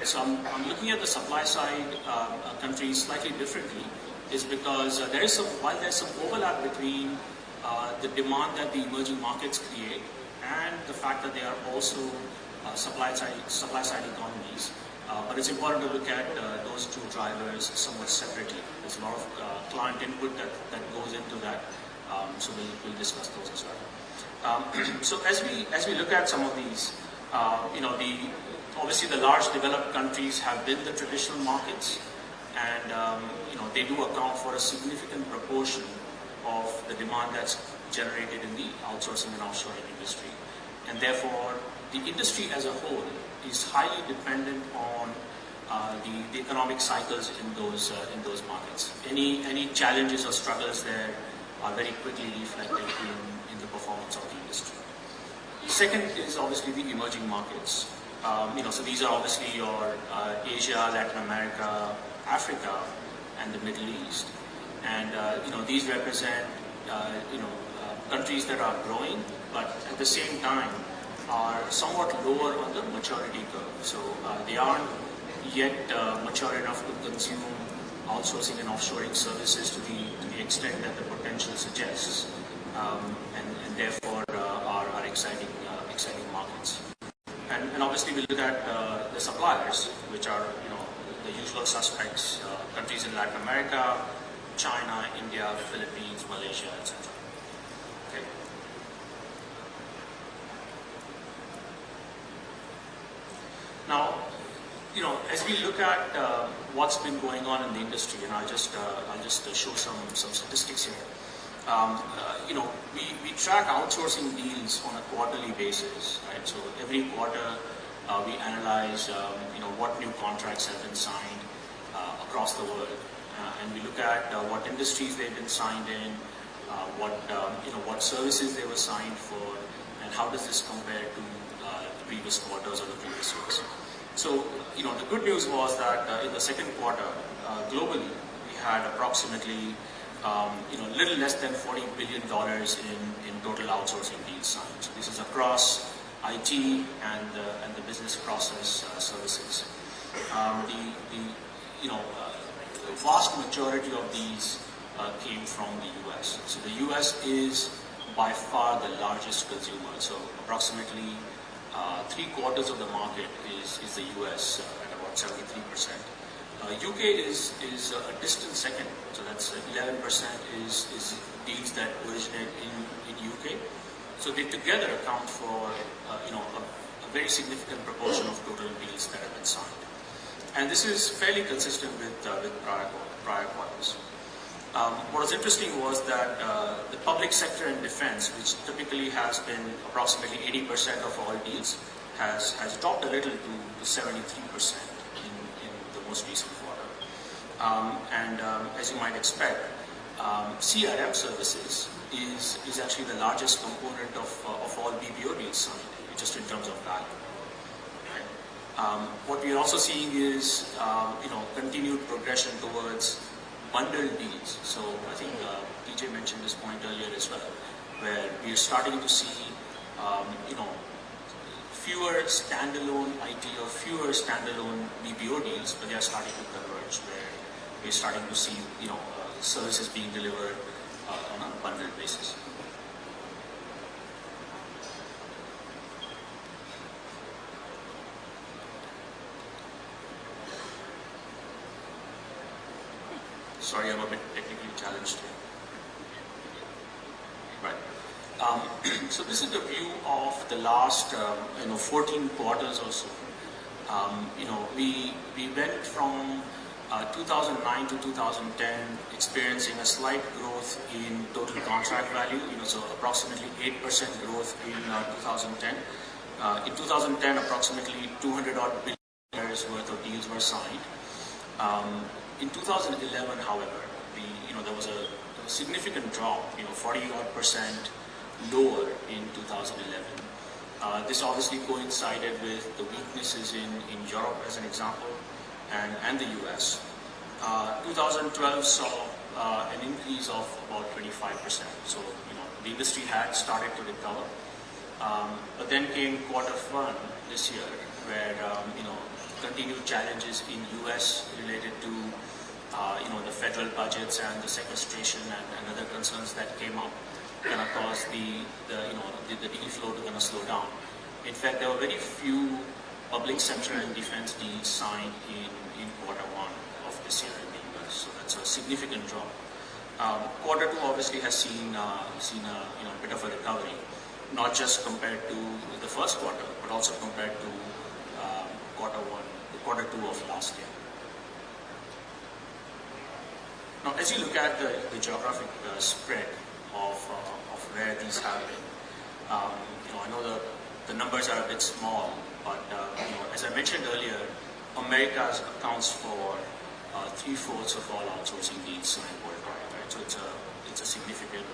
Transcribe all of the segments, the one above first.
So I'm looking at the supply side countries slightly differently, is because while there's some overlap between the demand that the emerging markets create and the fact that they are also supply side economies. But it's important to look at those two drivers somewhat separately. There's a lot of client input that goes into that, so we'll discuss those as well. So as we look at some of these, obviously the large developed countries have been the traditional markets, and they do account for a significant proportion of the demand that's generated in the outsourcing and offshoring industry, and therefore the industry as a whole is highly dependent on the economic cycles in those markets. Any challenges or struggles there are very quickly reflected in the performance of the industry. Second is obviously the emerging markets. So these are obviously your Asia, Latin America, Africa, and the Middle East. And these represent countries that are growing, but at the same time are somewhat lower on the maturity curve. So they aren't yet mature enough to consume outsourcing and offshoring services to the extent that the potential suggests, and therefore are exciting markets. And obviously we look at the suppliers, which are the usual suspects, countries in Latin America, China, India, Philippines, Malaysia, etc. Okay. Now, as we look at what's been going on in the industry, and I'll just show some statistics here. We track outsourcing deals on a quarterly basis, right? So every quarter we analyze, what new contracts have been signed across the world, and we look at what industries they've been signed in, what services they were signed for, and how does this compare to the previous quarters or the previous years. So, the good news was that in the second quarter, globally, we had approximately, little less than $40 billion in total outsourcing deals signed. So this is across IT and the business process services. The vast majority of these came from the US. So the US is by far the largest consumer. So approximately 3/4 of the market is the US at about 73%. UK is a distant second, so that's 11% is deals that originate in UK. So they together account for a very significant proportion of total deals that have been signed. And this is fairly consistent with prior quarters. What was interesting was that the public sector and defense, which typically has been approximately 80% of all deals, has dropped a little to 73% in the most recent quarter. As you might expect, CRM services is actually the largest component of all BPO deals signed, just in terms of value. What we are also seeing is continued progression towards bundled deals. So I think PJ mentioned this point earlier as well, where we are starting to see fewer standalone IT or fewer standalone BPO deals, but they are starting to converge, where we're starting to see services being delivered on a bundled basis. Sorry, I'm a bit technically challenged here. Right. So this is the view of the last 14 quarters or so. We went from 2009 to 2010 experiencing a slight growth in total contract value, so approximately 8% growth in 2010. In 2010, approximately $200 billion worth of deals were signed. In 2011, however, there was a significant drop, 40% lower in 2011. This obviously coincided with the weaknesses in Europe, as an example, and the US. 2012 saw an increase of about 25%. So, the industry had started to recover. But then came quarter one this year, where, continued challenges in US related to the federal budgets and the sequestration and other concerns that came up, kind of caused the deal flow to kind of slow down. In fact, there were very few public sector and defense deals signed in Q1 of this year in the US. So that's a significant drop. Q2 obviously has seen a bit of a recovery, not just compared to the first quarter, but also compared to Q2 of last year. Now, as you look at the geographic spread of where these have been, I know the numbers are a bit small, but as I mentioned earlier, America accounts for 3/4 of all outsourcing deals signed worldwide. Right? So it's a significant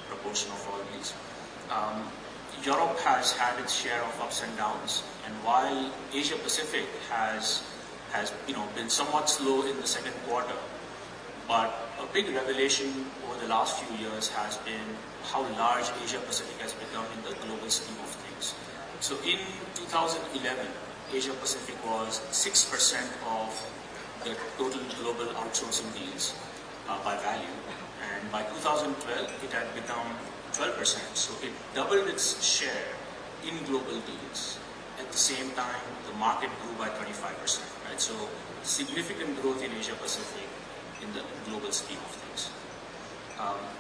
proportion of all these. Europe has had its share of ups and downs, and while Asia Pacific has been somewhat slow in the second quarter, but a big revelation over the last few years has been how large Asia Pacific has become in the global scheme of things. So in 2011, Asia Pacific was 6% of the total global outsourcing deals by value, and by 2012 it had become 12%. So it doubled its share in global deals. At the same time, the market grew by 25%. Right? So significant growth in Asia Pacific in the global scheme of things.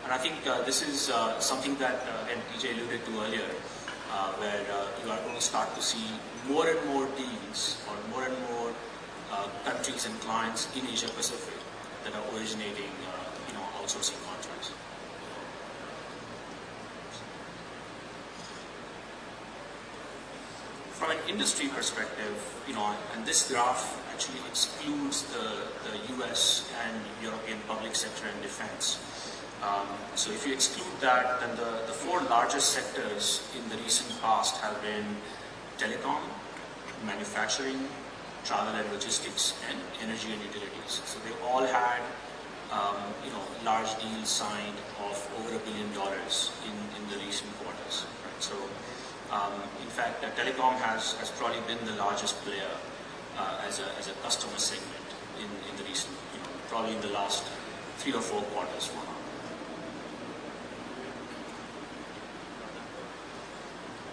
And I think this is something that again TJ alluded to earlier, where you are going to start to see more and more deals or more and more countries and clients in Asia Pacific that are originating outsourcing contracts. From an industry perspective, and this graph actually excludes the US and European public sector and defense. So if you exclude that, then the four largest sectors in the recent past have been telecom, manufacturing, travel and logistics, and energy and utilities. So they all had large deals signed of over $1 billion in the recent quarters. Right? So in fact, telecom has probably been the largest player as a customer segment in the recent, probably in the last 3 or 4 quarters for now.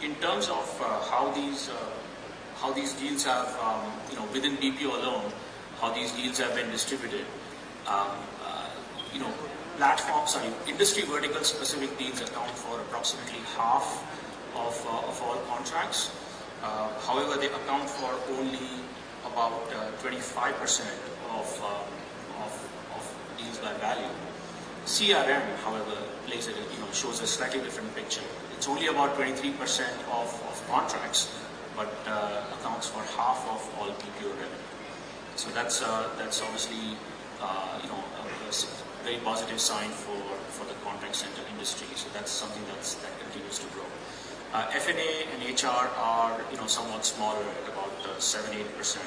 In terms of how these deals have, within BPO alone, how these deals have been distributed, platforms are industry vertical specific deals account for approximately half of all contracts. However, they account for only about 25% of deals by value. CRM, however, shows a slightly different picture. It's only about 23% of contracts, but accounts for half of all BPO revenue. So that's obviously a very positive sign for the contact center industry. So that's something that continues to grow. F&A and HR are somewhat smaller at about 7-8%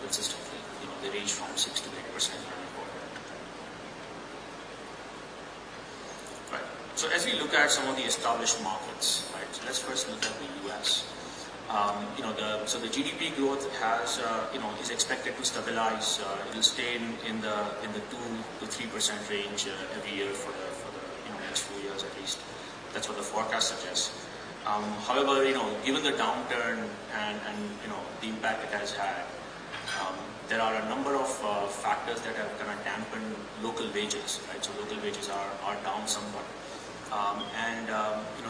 consistently. They range from 6 to 8%. Right. So as we look at some of the established markets, right? So let's first look at the US. So the GDP growth has is expected to stabilize. It will stay in the 2 to 3% range every year for the next few years at least. That's what the forecast suggests. However, given the downturn and the impact it has had, there are a number of factors that have kind of dampened local wages. Right, so local wages are down somewhat, and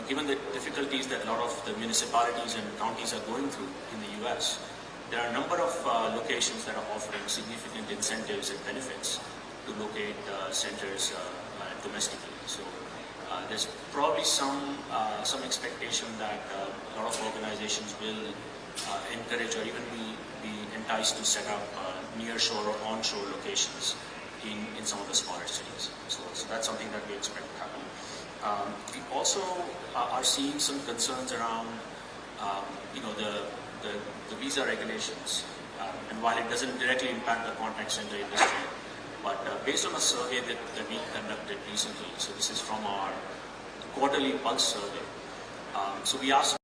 given the difficulties that a lot of the municipalities and counties are going through in the U.S., there are a number of locations that are offering significant incentives and benefits to locate centers domestically. So there's probably some expectation that a lot of organizations will encourage or even be enticed to set up nearshore or onshore locations in some of the smaller cities. So that's something that we expect to happen. We also are seeing some concerns around the visa regulations, and while it doesn't directly impact the contact center industry, but based on a survey that we conducted recently, so this is from our quarterly pulse survey, so we asked